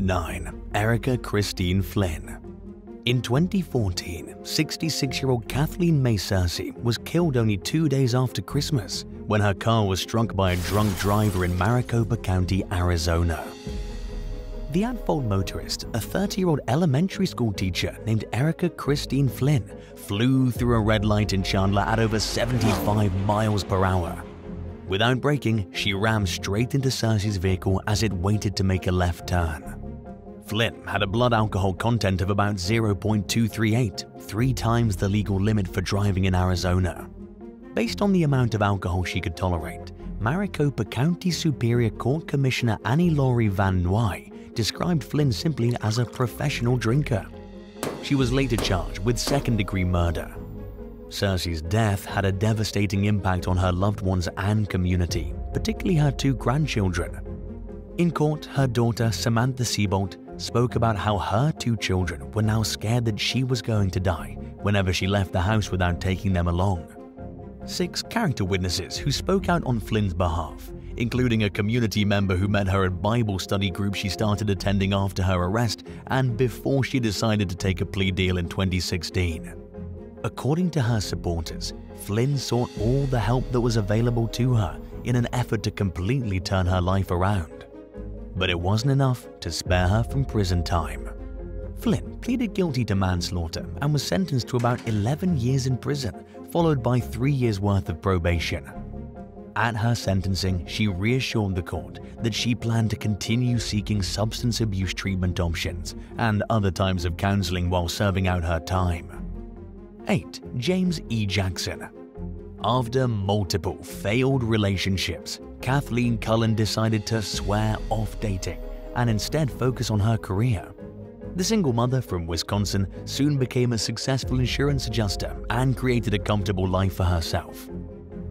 9. Erica Christine Flynn. In 2014, 66-year-old Kathleen May Searcy was killed only 2 days after Christmas when her car was struck by a drunk driver in Maricopa County, Arizona. The at-fault motorist, a 30-year-old elementary school teacher named Erica Christine Flynn, flew through a red light in Chandler at over 75 miles per hour. Without braking, she rammed straight into Searcy's vehicle as it waited to make a left turn. Flynn had a blood alcohol content of about 0.238, 3 times the legal limit for driving in Arizona. Based on the amount of alcohol she could tolerate, Maricopa County Superior Court Commissioner Annie Laurie Van Noy described Flynn simply as a professional drinker. She was later charged with second-degree murder. Searcy's death had a devastating impact on her loved ones and community, particularly her 2 grandchildren. In court, her daughter, Samantha Seabolt, spoke about how her 2 children were now scared that she was going to die whenever she left the house without taking them along. 6 character witnesses who spoke out on Flynn's behalf, including a community member who met her at Bible study group she started attending after her arrest and before she decided to take a plea deal in 2016. According to her supporters, Flynn sought all the help that was available to her in an effort to completely turn her life around. But it wasn't enough to spare her from prison time. Flynn pleaded guilty to manslaughter and was sentenced to about 11 years in prison, followed by 3 years' worth of probation. At her sentencing, she reassured the court that she planned to continue seeking substance abuse treatment options and other types of counseling while serving out her time. 8. James E. Jackson. After multiple failed relationships, Kathleen Cullen decided to swear off dating and instead focus on her career. The single mother from Wisconsin soon became a successful insurance adjuster and created a comfortable life for herself.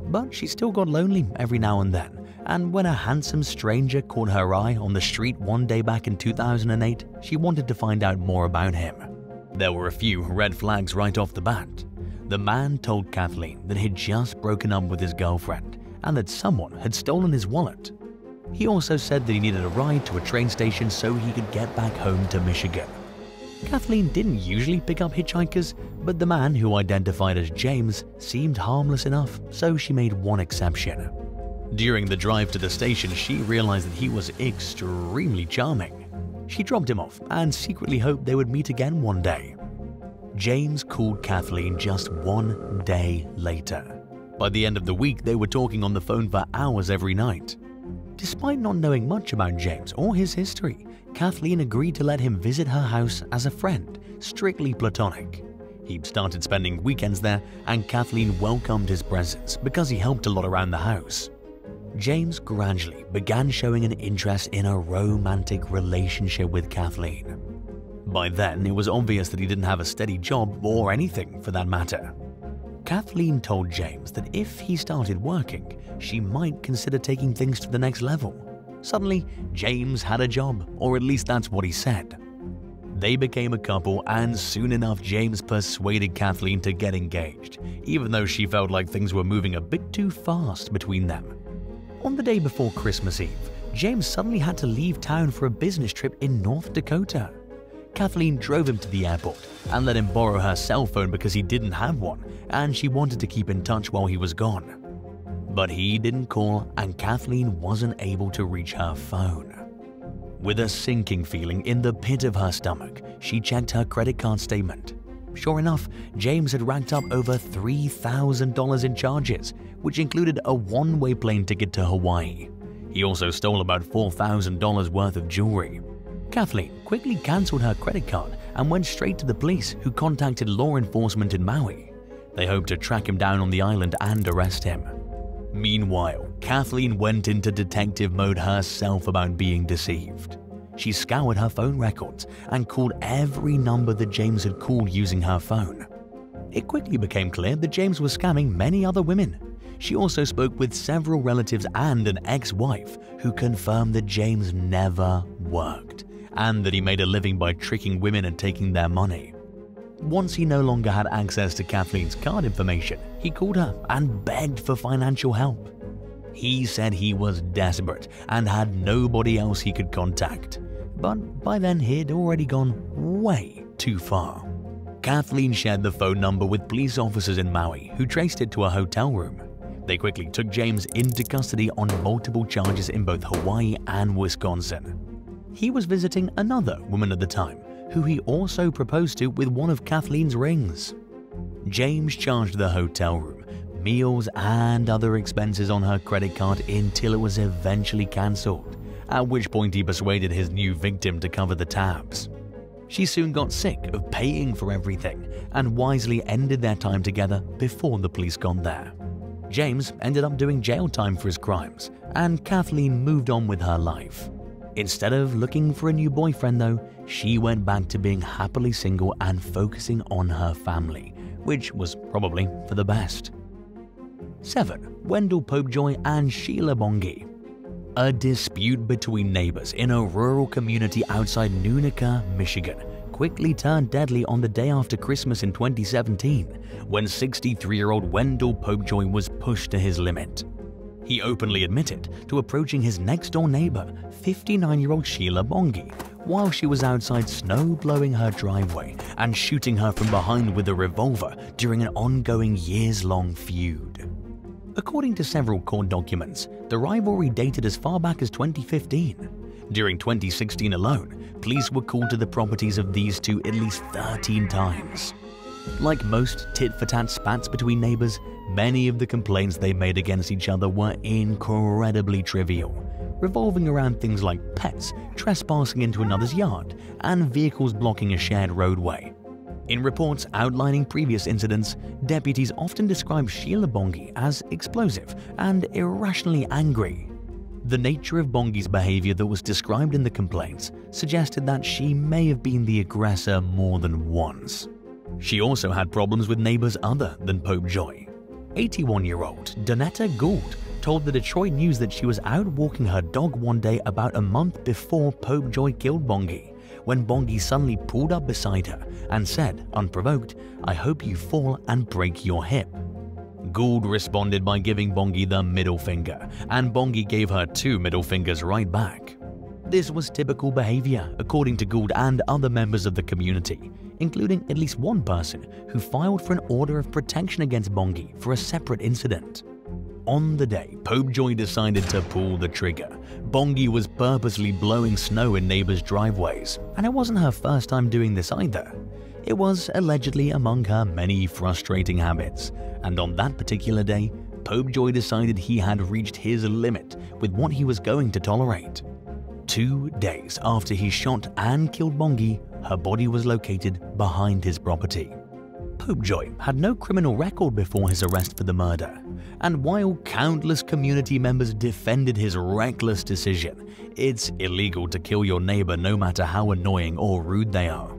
But she still got lonely every now and then, and when a handsome stranger caught her eye on the street one day back in 2008, she wanted to find out more about him. There were a few red flags right off the bat. The man told Kathleen that he'd just broken up with his girlfriend and that someone had stolen his wallet. He also said that he needed a ride to a train station so he could get back home to Michigan. Kathleen didn't usually pick up hitchhikers, but the man, who identified as James, seemed harmless enough, so she made one exception. During the drive to the station, she realized that he was extremely charming. She dropped him off and secretly hoped they would meet again one day. James called Kathleen just 1 day later. By the end of the week, they were talking on the phone for hours every night. Despite not knowing much about James or his history, Kathleen agreed to let him visit her house as a friend, strictly platonic. He started spending weekends there, and Kathleen welcomed his presence because he helped a lot around the house. James gradually began showing an interest in a romantic relationship with Kathleen. By then, it was obvious that he didn't have a steady job or anything for that matter. Kathleen told James that if he started working, she might consider taking things to the next level. Suddenly, James had a job, or at least that's what he said. They became a couple, and soon enough James persuaded Kathleen to get engaged, even though she felt like things were moving a bit too fast between them. On the day before Christmas Eve, James suddenly had to leave town for a business trip in North Dakota. Kathleen drove him to the airport and let him borrow her cell phone because he didn't have one, and she wanted to keep in touch while he was gone. But he didn't call, and Kathleen wasn't able to reach her phone. With a sinking feeling in the pit of her stomach, she checked her credit card statement. Sure enough, James had racked up over $3,000 in charges, which included a one-way plane ticket to Hawaii. He also stole about $4,000 worth of jewelry. Kathleen quickly cancelled her credit card and went straight to the police, who contacted law enforcement in Maui. They hoped to track him down on the island and arrest him. Meanwhile, Kathleen went into detective mode herself about being deceived. She scoured her phone records and called every number that James had called using her phone. It quickly became clear that James was scamming many other women. She also spoke with several relatives and an ex-wife who confirmed that James never worked and that he made a living by tricking women and taking their money. Once he no longer had access to Kathleen's card information, he called her and begged for financial help. He said he was desperate and had nobody else he could contact, but by then he'd already gone way too far. Kathleen shared the phone number with police officers in Maui who traced it to a hotel room. They quickly took James into custody on multiple charges in both Hawaii and Wisconsin. He was visiting another woman at the time, who he also proposed to with one of Kathleen's rings. James charged the hotel room, meals and other expenses on her credit card until it was eventually cancelled, at which point he persuaded his new victim to cover the tabs. She soon got sick of paying for everything and wisely ended their time together before the police got there. James ended up doing jail time for his crimes, and Kathleen moved on with her life. Instead of looking for a new boyfriend though, she went back to being happily single and focusing on her family, which was probably for the best. 7. Wendell Popejoy and Sheila Bongi. A dispute between neighbors in a rural community outside Nunica, Michigan, quickly turned deadly on the day after Christmas in 2017, when 63-year-old Wendell Popejoy was pushed to his limit. He openly admitted to approaching his next-door neighbor, 59-year-old Sheila Bongi, while she was outside snow-blowing her driveway and shooting her from behind with a revolver during an ongoing years-long feud. According to several court documents, the rivalry dated as far back as 2015. During 2016 alone, police were called to the properties of these two at least 13 times. Like most tit-for-tat spats between neighbors, many of the complaints they made against each other were incredibly trivial, revolving around things like pets trespassing into another's yard and vehicles blocking a shared roadway. In reports outlining previous incidents, deputies often described Sheila Bongi as explosive and irrationally angry. The nature of Bongi's behavior that was described in the complaints suggested that she may have been the aggressor more than once. She also had problems with neighbors other than Popejoy. 81-year-old Donetta Gould told the Detroit News that she was out walking her dog one day about a month before Popejoy killed Bongi, when Bongi suddenly pulled up beside her and said, unprovoked, "I hope you fall and break your hip." Gould responded by giving Bongi the middle finger, and Bongi gave her 2 middle fingers right back. This was typical behavior, according to Gould and other members of the community, including at least one person who filed for an order of protection against Bongi for a separate incident. On the day Popejoy decided to pull the trigger, Bongi was purposely blowing snow in neighbors' driveways, and it wasn't her first time doing this either. It was allegedly among her many frustrating habits, and on that particular day, Popejoy decided he had reached his limit with what he was going to tolerate. 2 days after he shot and killed Bongi, her body was located behind his property. Popejoy had no criminal record before his arrest for the murder, and while countless community members defended his reckless decision, it's illegal to kill your neighbor no matter how annoying or rude they are.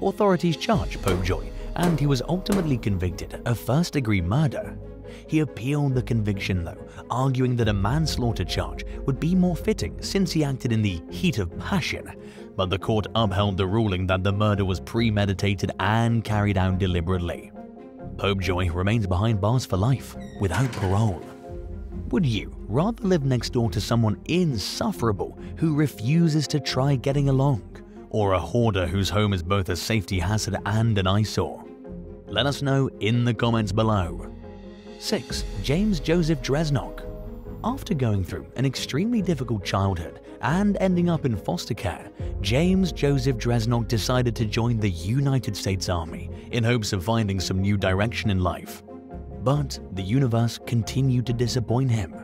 Authorities charged Popejoy, and he was ultimately convicted of first-degree murder. He appealed the conviction though, arguing that a manslaughter charge would be more fitting since he acted in the heat of passion, but the court upheld the ruling that the murder was premeditated and carried out deliberately. Popejoy remains behind bars for life, without parole. Would you rather live next door to someone insufferable who refuses to try getting along, or a hoarder whose home is both a safety hazard and an eyesore? Let us know in the comments below. 6. James Joseph Dresnok. After going through an extremely difficult childhood and ending up in foster care, James Joseph Dresnok decided to join the United States Army in hopes of finding some new direction in life. But the universe continued to disappoint him.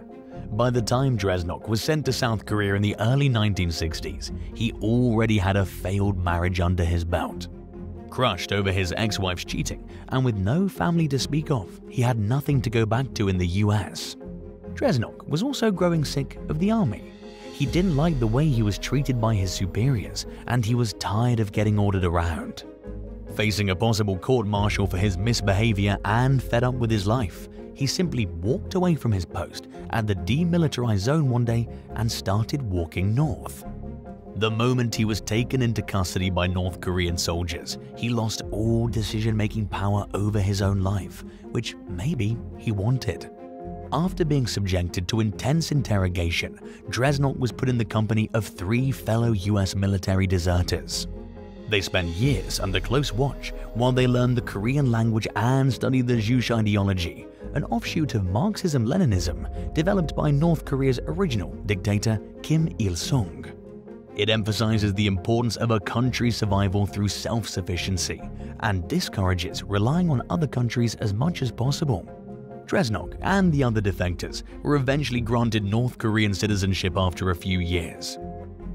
By the time Dresnok was sent to South Korea in the early 1960s, he already had a failed marriage under his belt. Crushed over his ex-wife's cheating and with no family to speak of, he had nothing to go back to in the US. Dresnok was also growing sick of the army. He didn't like the way he was treated by his superiors, and he was tired of getting ordered around. Facing a possible court-martial for his misbehavior and fed up with his life, he simply walked away from his post at the demilitarized zone one day and started walking north. The moment he was taken into custody by North Korean soldiers, he lost all decision-making power over his own life, which maybe he wanted. After being subjected to intense interrogation, Dresnok was put in the company of 3 fellow US military deserters. They spent years under close watch while they learned the Korean language and studied the Juche ideology, an offshoot of Marxism-Leninism developed by North Korea's original dictator Kim Il-sung. It emphasizes the importance of a country's survival through self-sufficiency and discourages relying on other countries as much as possible. Dresnok and the other defectors were eventually granted North Korean citizenship after a few years.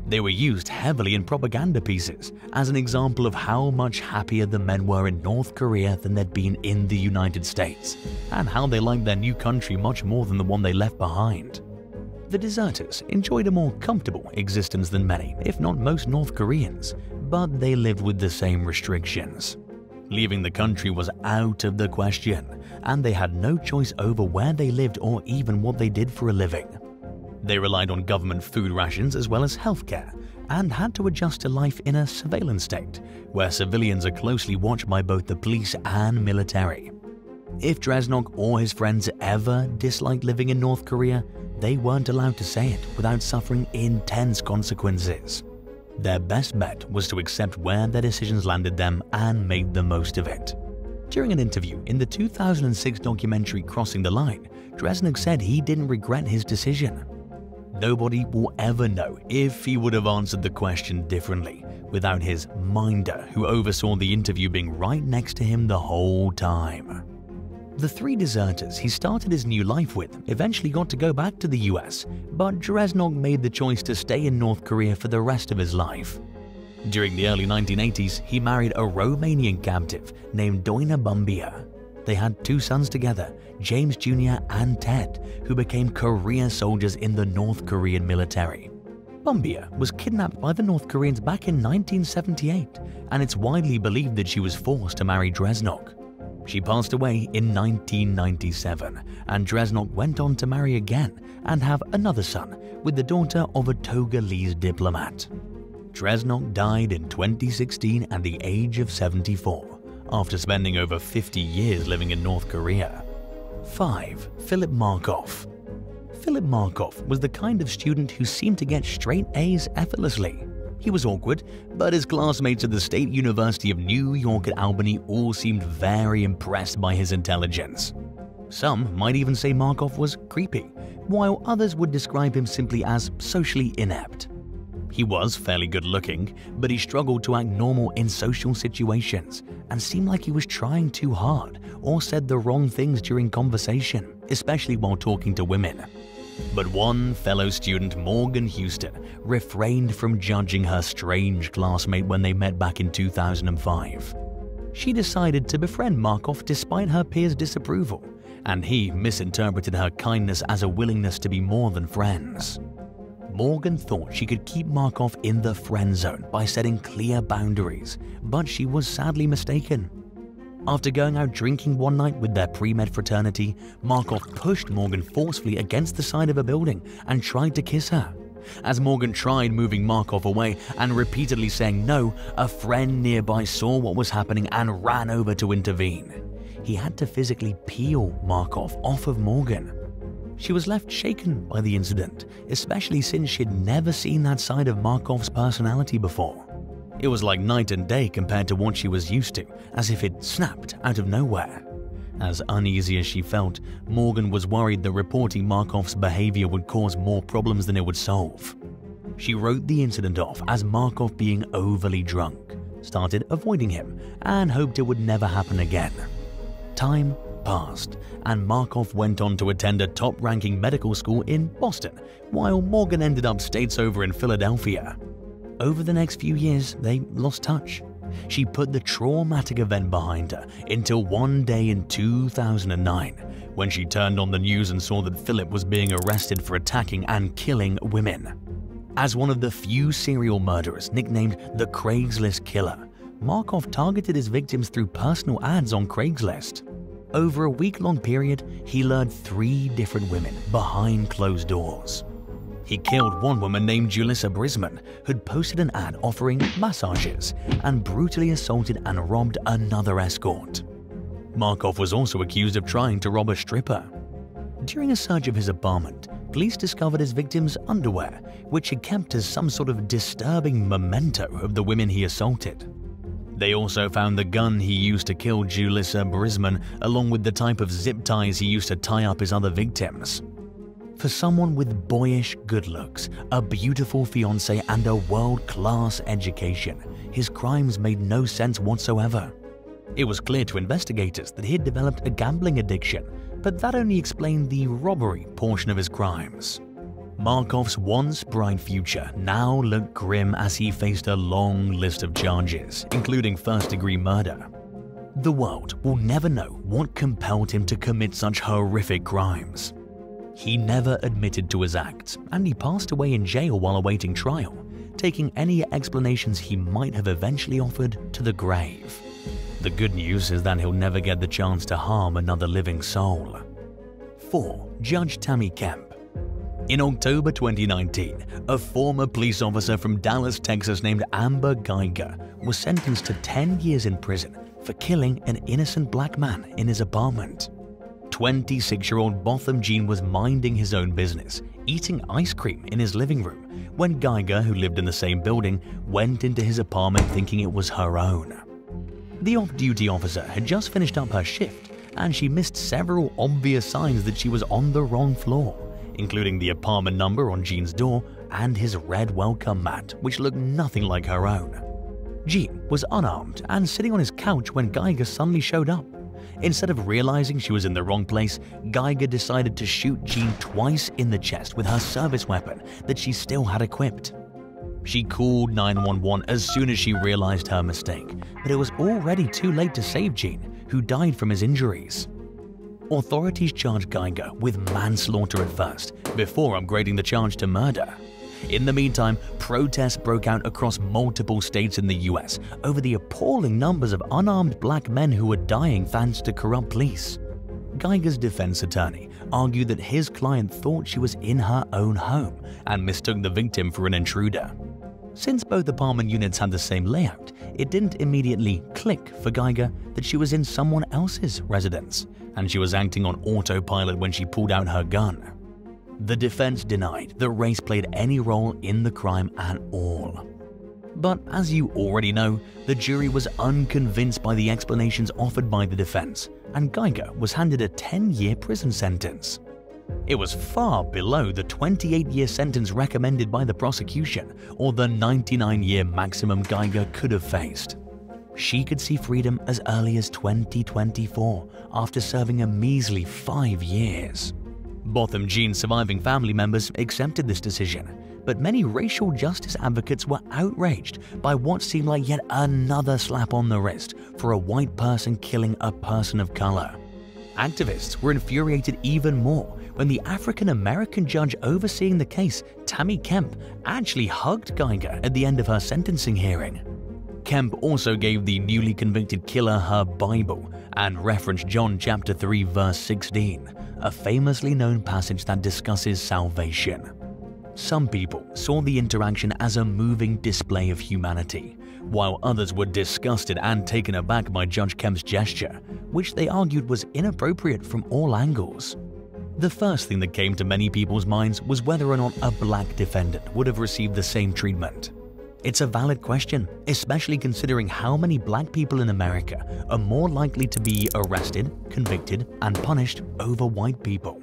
They were used heavily in propaganda pieces as an example of how much happier the men were in North Korea than they'd been in the United States, and how they liked their new country much more than the one they left behind. The deserters enjoyed a more comfortable existence than many, if not most North Koreans, but they lived with the same restrictions. Leaving the country was out of the question, and they had no choice over where they lived or even what they did for a living. They relied on government food rations as well as healthcare, and had to adjust to life in a surveillance state, where civilians are closely watched by both the police and military. If Dresnok or his friends ever disliked living in North Korea, they weren't allowed to say it without suffering intense consequences. Their best bet was to accept where their decisions landed them and make the most of it. During an interview in the 2006 documentary Crossing the Line, Dresnok said he didn't regret his decision. Nobody will ever know if he would have answered the question differently without his minder who oversaw the interview being right next to him the whole time. The 3 deserters he started his new life with eventually got to go back to the US, but Dresnok made the choice to stay in North Korea for the rest of his life. During the early 1980s, he married a Romanian captive named Doina Bumbia. They had 2 sons together, James Jr. and Ted, who became career soldiers in the North Korean military. Bumbia was kidnapped by the North Koreans back in 1978, and it's widely believed that she was forced to marry Dresnok. She passed away in 1997, and Dresnok went on to marry again and have another son with the daughter of a Togolese diplomat. Dresnok died in 2016 at the age of 74, after spending over 50 years living in North Korea. 5. Philip Markoff. Philip Markoff was the kind of student who seemed to get straight A's effortlessly. He was awkward, but his classmates at the State University of New York at Albany all seemed very impressed by his intelligence. Some might even say Markoff was creepy, while others would describe him simply as socially inept. He was fairly good looking, but he struggled to act normal in social situations and seemed like he was trying too hard or said the wrong things during conversation, especially while talking to women. But one fellow student, Morgan Houston, refrained from judging her strange classmate when they met back in 2005. She decided to befriend Markoff despite her peers' disapproval, and he misinterpreted her kindness as a willingness to be more than friends. Morgan thought she could keep Markoff in the friend zone by setting clear boundaries, but she was sadly mistaken. After going out drinking one night with their pre-med fraternity, Markoff pushed Morgan forcefully against the side of a building and tried to kiss her. As Morgan tried moving Markoff away and repeatedly saying no, a friend nearby saw what was happening and ran over to intervene. He had to physically peel Markoff off of Morgan. She was left shaken by the incident, especially since she'd never seen that side of Markoff's personality before. It was like night and day compared to what she was used to, as if it snapped out of nowhere. As uneasy as she felt, Morgan was worried that reporting Markoff's behavior would cause more problems than it would solve. She wrote the incident off as Markoff being overly drunk, started avoiding him, and hoped it would never happen again. Time passed, and Markoff went on to attend a top-ranking medical school in Boston, while Morgan ended up states over in Philadelphia. Over the next few years, they lost touch. She put the traumatic event behind her until one day in 2009, when she turned on the news and saw that Philip was being arrested for attacking and killing women. As one of the few serial murderers nicknamed the Craigslist Killer, Markoff targeted his victims through personal ads on Craigslist. Over a week-long period, he lured 3 different women behind closed doors. He killed one woman named Julissa Brisman, who'd posted an ad offering massages, and brutally assaulted and robbed another escort. Markoff was also accused of trying to rob a stripper. During a search of his apartment, police discovered his victim's underwear, which he kept as some sort of disturbing memento of the women he assaulted. They also found the gun he used to kill Julissa Brisman, along with the type of zip ties he used to tie up his other victims. For someone with boyish good looks, a beautiful fiancée, and a world-class education, his crimes made no sense whatsoever. It was clear to investigators that he had developed a gambling addiction, but that only explained the robbery portion of his crimes. Markoff's once bright future now looked grim as he faced a long list of charges, including first-degree murder. The world will never know what compelled him to commit such horrific crimes. He never admitted to his acts, and he passed away in jail while awaiting trial, taking any explanations he might have eventually offered to the grave. The good news is that he'll never get the chance to harm another living soul. 4. Judge Tammy Kemp. In October 2019, a former police officer from Dallas, Texas named Amber Geiger was sentenced to 10 years in prison for killing an innocent black man in his apartment. 26-year-old Botham Jean was minding his own business, eating ice cream in his living room, when Geiger, who lived in the same building, went into his apartment thinking it was her own. The off-duty officer had just finished up her shift, and she missed several obvious signs that she was on the wrong floor, including the apartment number on Jean's door and his red welcome mat, which looked nothing like her own. Jean was unarmed and sitting on his couch when Geiger suddenly showed up. Instead of realizing she was in the wrong place, Geiger decided to shoot Jean twice in the chest with her service weapon that she still had equipped. She called 911 as soon as she realized her mistake, but it was already too late to save Jean, who died from his injuries. Authorities charged Geiger with manslaughter at first, before upgrading the charge to murder. In the meantime, protests broke out across multiple states in the US over the appalling numbers of unarmed black men who were dying thanks to corrupt police. Geiger's defense attorney argued that his client thought she was in her own home and mistook the victim for an intruder. Since both apartment units had the same layout, it didn't immediately click for Geiger that she was in someone else's residence, and she was acting on autopilot when she pulled out her gun. The defense denied that race played any role in the crime at all. But as you already know, the jury was unconvinced by the explanations offered by the defense, and Geiger was handed a 10-year prison sentence. It was far below the 28-year sentence recommended by the prosecution or the 99-year maximum Geiger could have faced. She could see freedom as early as 2024 after serving a measly 5 years. Botham Jean's surviving family members accepted this decision, but many racial justice advocates were outraged by what seemed like yet another slap on the wrist for a white person killing a person of color. Activists were infuriated even more when the African-American judge overseeing the case, Tammy Kemp, actually hugged Geiger at the end of her sentencing hearing. Kemp also gave the newly convicted killer her Bible and referenced John chapter 3 verse 16, a famously known passage that discusses salvation. Some people saw the interaction as a moving display of humanity, while others were disgusted and taken aback by Judge Kemp's gesture, which they argued was inappropriate from all angles. The first thing that came to many people's minds was whether or not a black defendant would have received the same treatment. It's a valid question, especially considering how many black people in America are more likely to be arrested, convicted, and punished over white people.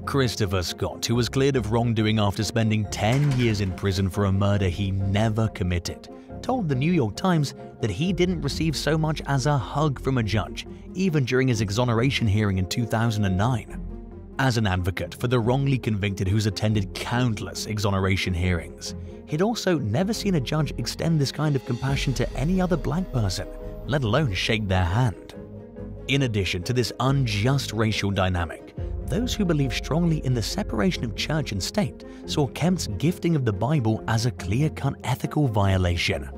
Christopher Scott, who was cleared of wrongdoing after spending 10 years in prison for a murder he never committed, told the New York Times that he didn't receive so much as a hug from a judge, even during his exoneration hearing in 2009. As an advocate for the wrongly convicted who's attended countless exoneration hearings, he'd also never seen a judge extend this kind of compassion to any other black person, let alone shake their hand. In addition to this unjust racial dynamic, those who believe strongly in the separation of church and state saw Kemp's gifting of the Bible as a clear-cut ethical violation.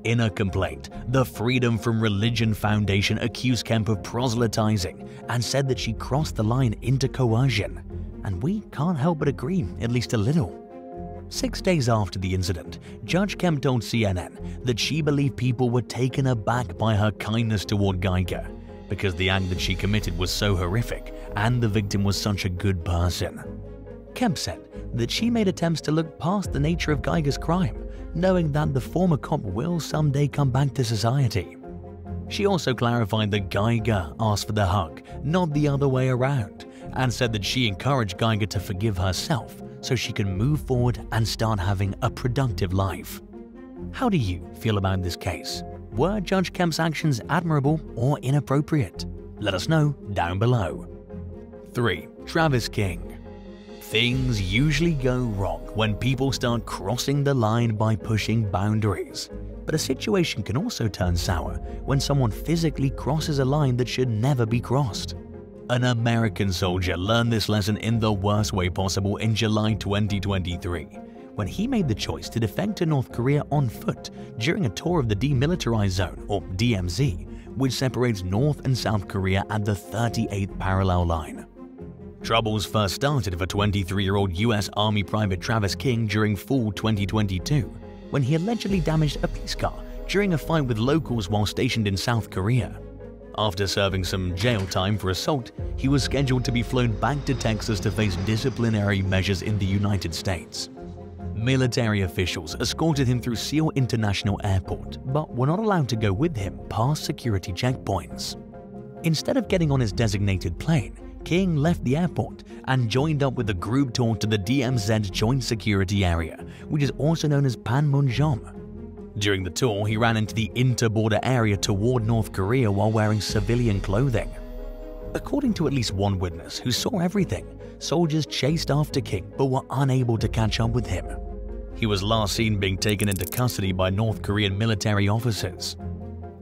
In a complaint, the Freedom from Religion Foundation accused Kemp of proselytizing and said that she crossed the line into coercion, and we can't help but agree, at least a little. 6 days after the incident, Judge Kemp told CNN that she believed people were taken aback by her kindness toward Geiger, because the act that she committed was so horrific and the victim was such a good person. Kemp said that she made attempts to look past the nature of Geiger's crime, knowing that the former cop will someday come back to society. She also clarified that Geiger asked for the hug, not the other way around, and said that she encouraged Geiger to forgive herself so she can move forward and start having a productive life. How do you feel about this case? Were Judge Kemp's actions admirable or inappropriate? Let us know down below. 3. Travis King. Things usually go wrong when people start crossing the line by pushing boundaries. But a situation can also turn sour when someone physically crosses a line that should never be crossed. An American soldier learned this lesson in the worst way possible in July 2023, when he made the choice to defect to North Korea on foot during a tour of the Demilitarized Zone, or DMZ, which separates North and South Korea at the 38th parallel line. Troubles first started for 23-year-old U.S. Army Private Travis King during fall 2022, when he allegedly damaged a police car during a fight with locals while stationed in South Korea. After serving some jail time for assault, he was scheduled to be flown back to Texas to face disciplinary measures in the United States. Military officials escorted him through Seoul International Airport, but were not allowed to go with him past security checkpoints. Instead of getting on his designated plane, King left the airport and joined up with a group tour to the DMZ Joint Security Area, which is also known as Panmunjom. During the tour, he ran into the inter-border area toward North Korea while wearing civilian clothing. According to at least one witness who saw everything, soldiers chased after King but were unable to catch up with him. He was last seen being taken into custody by North Korean military officers.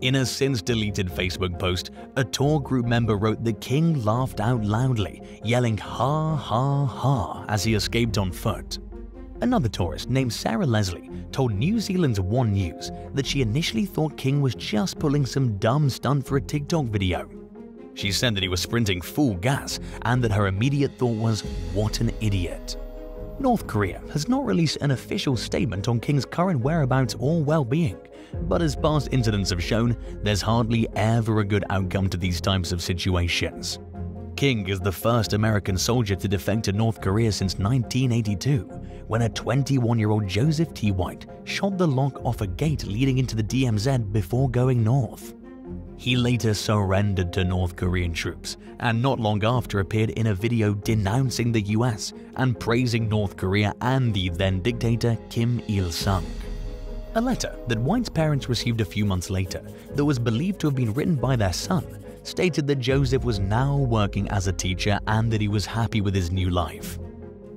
In a since-deleted Facebook post, a tour group member wrote that King laughed out loudly, yelling "ha ha ha" as he escaped on foot. Another tourist named Sarah Leslie told New Zealand's One News that she initially thought King was just pulling some dumb stunt for a TikTok video. She said that he was sprinting full gas and that her immediate thought was, "What an idiot." North Korea has not released an official statement on King's current whereabouts or well-being, but as past incidents have shown, there's hardly ever a good outcome to these types of situations. King is the first American soldier to defect to North Korea since 1982, when a 21-year-old Joseph T. White shot the lock off a gate leading into the DMZ before going north. He later surrendered to North Korean troops, and not long after appeared in a video denouncing the US and praising North Korea and the then dictator Kim Il-sung. A letter that White's parents received a few months later, that was believed to have been written by their son, stated that Joseph was now working as a teacher and that he was happy with his new life.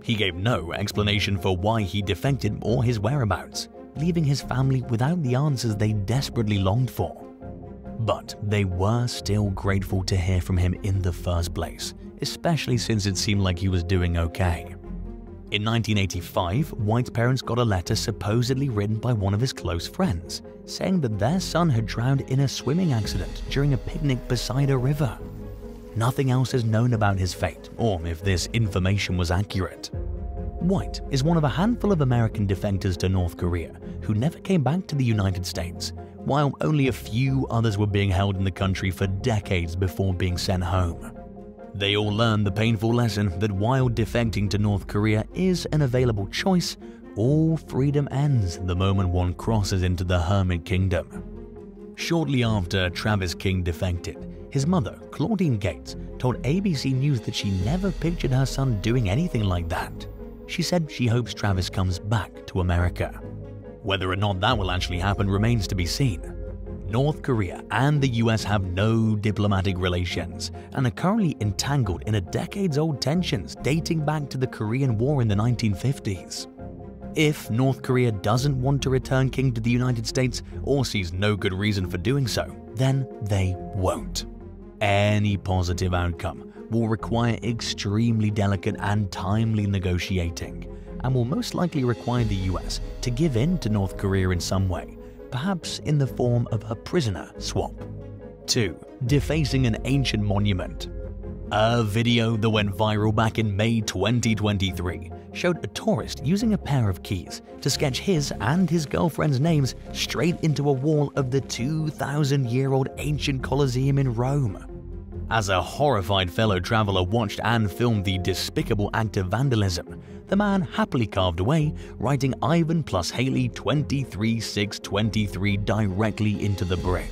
He gave no explanation for why he defected or his whereabouts, leaving his family without the answers they desperately longed for. But they were still grateful to hear from him in the first place, especially since it seemed like he was doing okay. In 1985, White's parents got a letter supposedly written by one of his close friends, saying that their son had drowned in a swimming accident during a picnic beside a river. Nothing else is known about his fate, or if this information was accurate. White is one of a handful of American defectors to North Korea who never came back to the United States, while only a few others were being held in the country for decades before being sent home. They all learned the painful lesson that while defecting to North Korea is an available choice, all freedom ends the moment one crosses into the Hermit Kingdom. Shortly after Travis King defected, his mother, Claudine Gates, told ABC News that she never pictured her son doing anything like that. She said she hopes Travis comes back to America. Whether or not that will actually happen remains to be seen. North Korea and the US have no diplomatic relations and are currently entangled in a decades-old tensions dating back to the Korean War in the 1950s. If North Korea doesn't want to return King to the United States or sees no good reason for doing so, then they won't. Any positive outcome will require extremely delicate and timely negotiating, and will most likely require the US to give in to North Korea in some way, perhaps in the form of a prisoner swap. 2. Defacing an ancient monument. A video that went viral back in May 2023 showed a tourist using a pair of keys to sketch his and his girlfriend's names straight into a wall of the 2,000-year-old ancient Colosseum in Rome. As a horrified fellow traveler watched and filmed the despicable act of vandalism, the man happily carved away, writing Ivan plus Haley 23623 directly into the brick.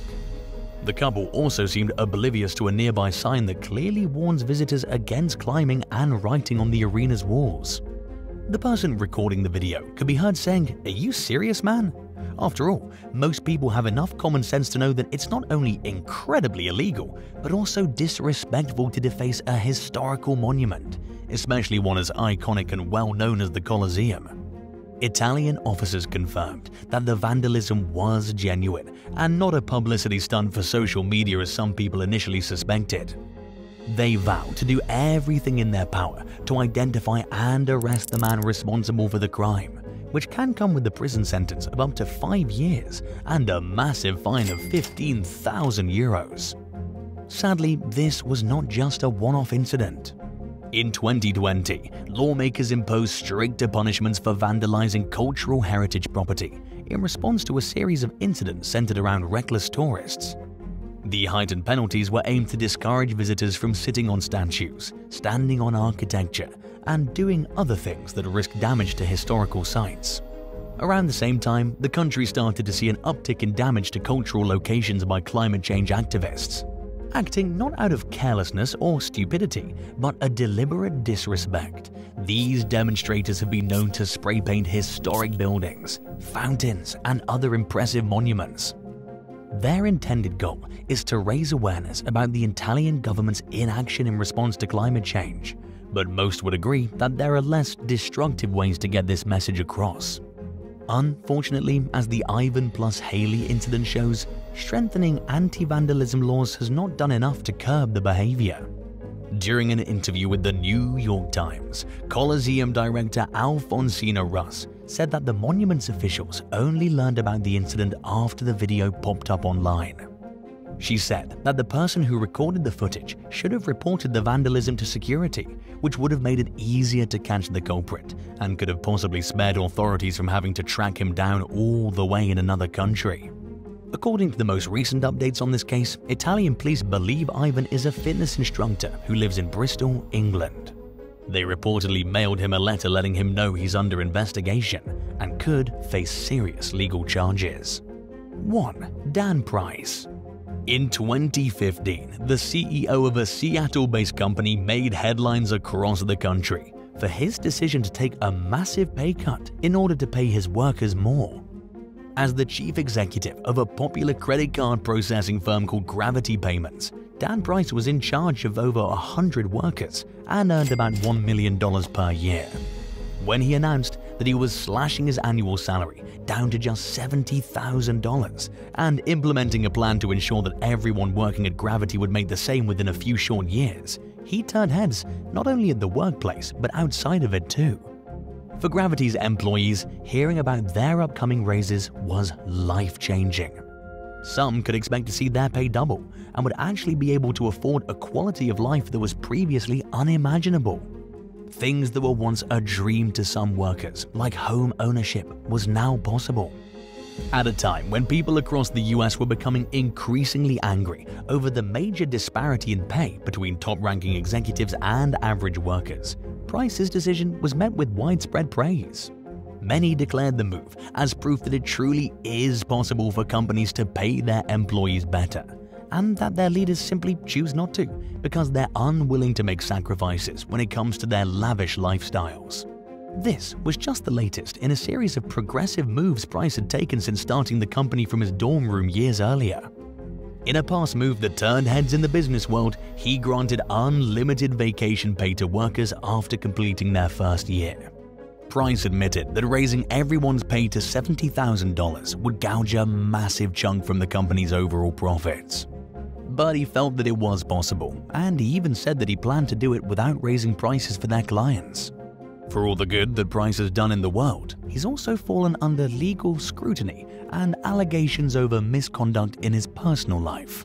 The couple also seemed oblivious to a nearby sign that clearly warns visitors against climbing and writing on the arena's walls. The person recording the video could be heard saying, "Are you serious, man?" After all, most people have enough common sense to know that it's not only incredibly illegal, but also disrespectful to deface a historical monument, especially one as iconic and well known as the Colosseum. Italian officers confirmed that the vandalism was genuine and not a publicity stunt for social media as some people initially suspected. They vowed to do everything in their power to identify and arrest the man responsible for the crime, which can come with a prison sentence of up to 5 years and a massive fine of 15,000 euros. Sadly, this was not just a one-off incident. In 2020, lawmakers imposed stricter punishments for vandalizing cultural heritage property in response to a series of incidents centered around reckless tourists. The heightened penalties were aimed to discourage visitors from sitting on statues, standing on architecture, and doing other things that risk damage to historical sites. Around the same time, the country started to see an uptick in damage to cultural locations by climate change activists, acting not out of carelessness or stupidity, but a deliberate disrespect. These demonstrators have been known to spray paint historic buildings, fountains, and other impressive monuments. Their intended goal is to raise awareness about the Italian government's inaction in response to climate change, but most would agree that there are less destructive ways to get this message across. Unfortunately, as the Ivan plus Haley incident shows, strengthening anti-vandalism laws has not done enough to curb the behavior. During an interview with the New York Times, Colosseum director Alfonsina Russ said that the monument's officials only learned about the incident after the video popped up online. She said that the person who recorded the footage should have reported the vandalism to security, which would have made it easier to catch the culprit and could have possibly spared authorities from having to track him down all the way in another country. According to the most recent updates on this case, Italian police believe Ivan is a fitness instructor who lives in Bristol, England. They reportedly mailed him a letter letting him know he's under investigation and could face serious legal charges. 1. Dan Price. In 2015, the CEO of a Seattle-based company made headlines across the country for his decision to take a massive pay cut in order to pay his workers more. As the chief executive of a popular credit card processing firm called Gravity Payments, Dan Price was in charge of over 100 workers and earned about $1 million per year. When he announced that he was slashing his annual salary down to just $70,000 and implementing a plan to ensure that everyone working at Gravity would make the same within a few short years, he turned heads not only at the workplace but outside of it too. For Gravity's employees, hearing about their upcoming raises was life-changing. Some could expect to see their pay double and would actually be able to afford a quality of life that was previously unimaginable. Things that were once a dream to some workers, like home ownership, was now possible. At a time when people across the US were becoming increasingly angry over the major disparity in pay between top-ranking executives and average workers, Price's decision was met with widespread praise. Many declared the move as proof that it truly is possible for companies to pay their employees better, and that their leaders simply choose not to because they're unwilling to make sacrifices when it comes to their lavish lifestyles. This was just the latest in a series of progressive moves Price had taken since starting the company from his dorm room years earlier. In a past move that turned heads in the business world, he granted unlimited vacation pay to workers after completing their first year. Price admitted that raising everyone's pay to $70,000 would gouge a massive chunk from the company's overall profits. But he felt that it was possible, and he even said that he planned to do it without raising prices for their clients. For all the good that Price has done in the world, he's also fallen under legal scrutiny and allegations over misconduct in his personal life.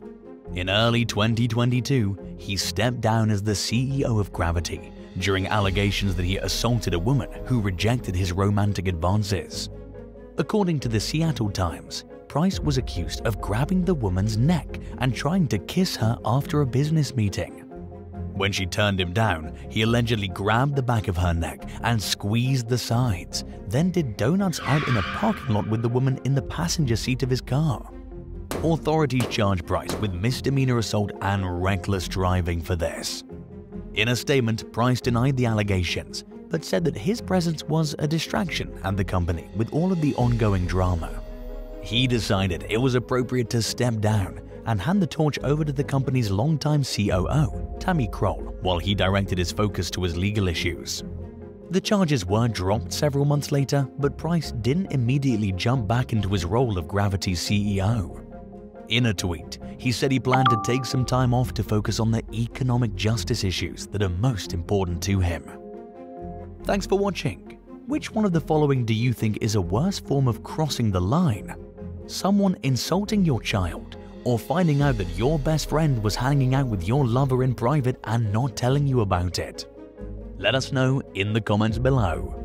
In early 2022, he stepped down as the CEO of Gravity during allegations that he assaulted a woman who rejected his romantic advances. According to the Seattle Times, Price was accused of grabbing the woman's neck and trying to kiss her after a business meeting. When she turned him down, he allegedly grabbed the back of her neck and squeezed the sides, then did donuts out in a parking lot with the woman in the passenger seat of his car. Authorities charged Price with misdemeanor assault and reckless driving for this. In a statement, Price denied the allegations, but said that his presence was a distraction at the company with all of the ongoing drama. He decided it was appropriate to step down and hand the torch over to the company's longtime COO, Tammy while he directed his focus to his legal issues. The charges were dropped several months later, but Price didn't immediately jump back into his role of Gravity's CEO. In a tweet, he said he planned to take some time off to focus on the economic justice issues that are most important to him. Thanks for watching. Which one of the following do you think is a worse form of crossing the line? Someone insulting your child, or finding out that your best friend was hanging out with your lover in private and not telling you about it? Let us know in the comments below.